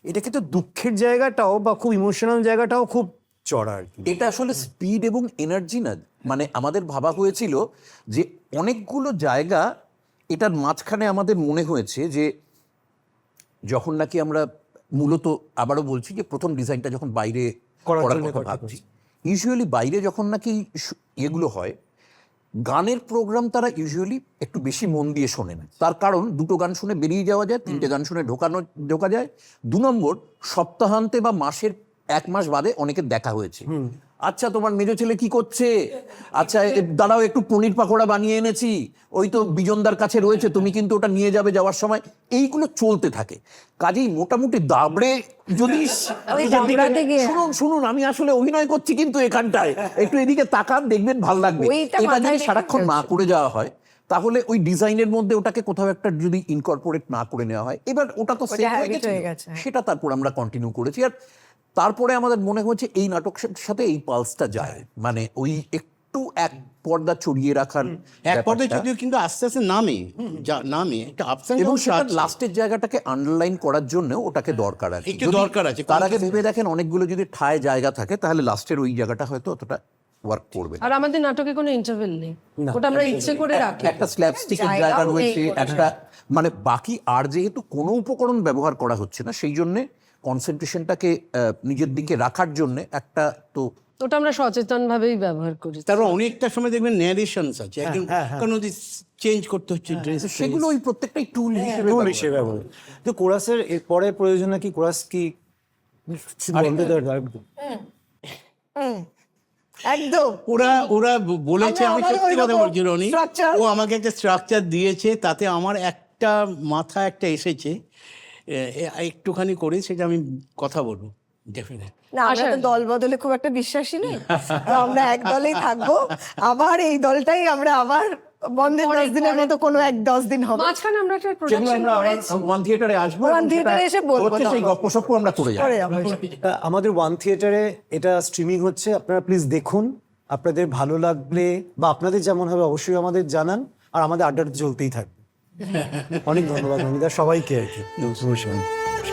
এটা কিন্তু দুঃখের জায়গাটাও বা খুব ইমোশনাল জায়গাটাও খুব চড়া আর কি। এটা আসলে স্পিড এবং এনার্জি না, মানে আমাদের ভাবা হয়েছিল যে অনেকগুলো জায়গা এটার মাঝখানে আমাদের মনে হয়েছে যে যখন নাকি আমরা মূলত, আবারও বলছি যে প্রথম ডিজাইনটা যখন বাইরে করার করার জন্য কথা ভাবছি, ইউজুয়ালি বাইরে যখন নাকি এগুলো হয়, গানের প্রোগ্রাম তারা ইউজুয়ালি একটু বেশি মন দিয়ে শোনে না। তার কারণ 2টো গান শুনে বেরিয়ে যাওয়া যায়, 3টে গান শুনে ঢোকা যায়। 2 নম্বর, সপ্তাহান্তে বা মাসের 1 মাস বাদে অনেকের দেখা হয়েছে, আচ্ছা তোমার মেজো ছেলে কি করছে, আচ্ছা দাঁড়াও একটু পনির পাকোড়া বানিয়ে এনেছি, ওই তো বিজনদার কাছে রয়েছে, তুমি কিন্তু ওটা নিয়ে যাবে যাওয়ার সময়। এইগুলো চলতে থাকে। কাজেই মোটামুটি দাবড়ে যদি ওই দাবড়াতে গিয়ে- শুনুন আমি আসলে অভিনয় করছি কিন্তু এখানটায় একটু এদিকে তাকান, দেখবেন ভালো লাগবে। ওইটা এটা মাথায় যদি রেখে সারাক্ষণ না করে যাওয়া হয়, তাহলে ওই ডিজাইনের মধ্যে ওটাকে কোথাও একটা যদি ইনকর্পোরেট না করে নেওয়া হয়, এবার ওটা তো set হয়ে habit হয়ে গেছে। সেটা তারপর আমরা কন্টিনিউ করেছি। আর তারপরে আমাদের মনে হচ্ছে এই নাটকের সাথে এই পালসটা যায়, মানে ওই একটু এক পর্দা চড়িয়ে রাখার এক পর্যায়ে ব্যাপারটা। যদিও কিন্তু আস্তে আস্তে নামে একটা আপস এবং সেটা অ্যান্ড লাস্টের জায়গাটাকে আন্ডারলাইন করার জন্য ওটাকে দরকার আছে, একটু দরকার আছে। তার আগে ভেবে দেখেন অনেকগুলো যদি ঠায় জায়গা থাকে, তাহলে লাস্টের ওই জায়গাটা হয়তো অতটা ওয়ার্ক করবে না। আর আমাদের নাটকে কোনো ইন্টারভেল নেই, ওটা আমরা ইচ্ছে করে রাখি। একটা স্ল্যাপস্টিকের জায়গাও জায়গা নেই রয়েছে, ওটা। একটা মানে বাকি আর যেহেতু কোনো উপকরণ ব্যবহার করা হচ্ছে না, সেই জন্য কনসেন্ট্রেশনটাকে নিজের দিকে রাখার জন্য একটা তো ওটা আমরা সচেতন ভাবেই ব্যবহার করি। তারপর অনেকটা সময় দেখবেন ন্যারেশনস আছে, একদম কারণ চেঞ্জ করতে হচ্ছে ড্রেস, সেগুলো ওই প্রত্যেকটাই টুল হিসেবে রোল ব্যবহার হিসেবে ব্যবহার। তো কোরাসের এর পরে প্রয়োজন নাকি কোরাস কি বলতে দেওয়ার একদম ওরা বলেছে, আমি আমারও সত্যি কথা ওইরকম বলছি রনি, structure। ও আমাকে একটা স্ট্রাকচার দিয়েছে, তাতে আমার একটা মাথা একটা এসেছে, একটুখানি করে সেটা আমি কথা বলবো ডেফিনেট। না, আমরা তো দল বদলে খুব একটা বিশ্বাসী নই, তো আমরা এক দলেই থাকবো। আবার এই দলটাই আমরা আবার বন্ধের 10 দিনের মতো কোনো 10 দিন হবে। মাঝখানে আমরা একটা সেগুলো প্রোডাকশন আমরা করেছি। ওয়ান থিয়েটারে আসবো, One theatre এ এসে বলবো হচ্ছে সেই তখন। গপ্পসপ্প আমরা করে যাবো। করে যাবো। আমাদের ওয়ান থিয়েটারে এটা স্ট্রিমিং হচ্ছে, আপনারা প্লিজ দেখুন। আপনাদের ভালো লাগলে বা আপনাদের যেমন হবে অবশ্যই আমাদের জানান, আর আমাদের আড্ডাটা চলতেই থাকবে। অনেক ধন্যবাদ মমিতা, সবাইকে আর কি। নমস্কার।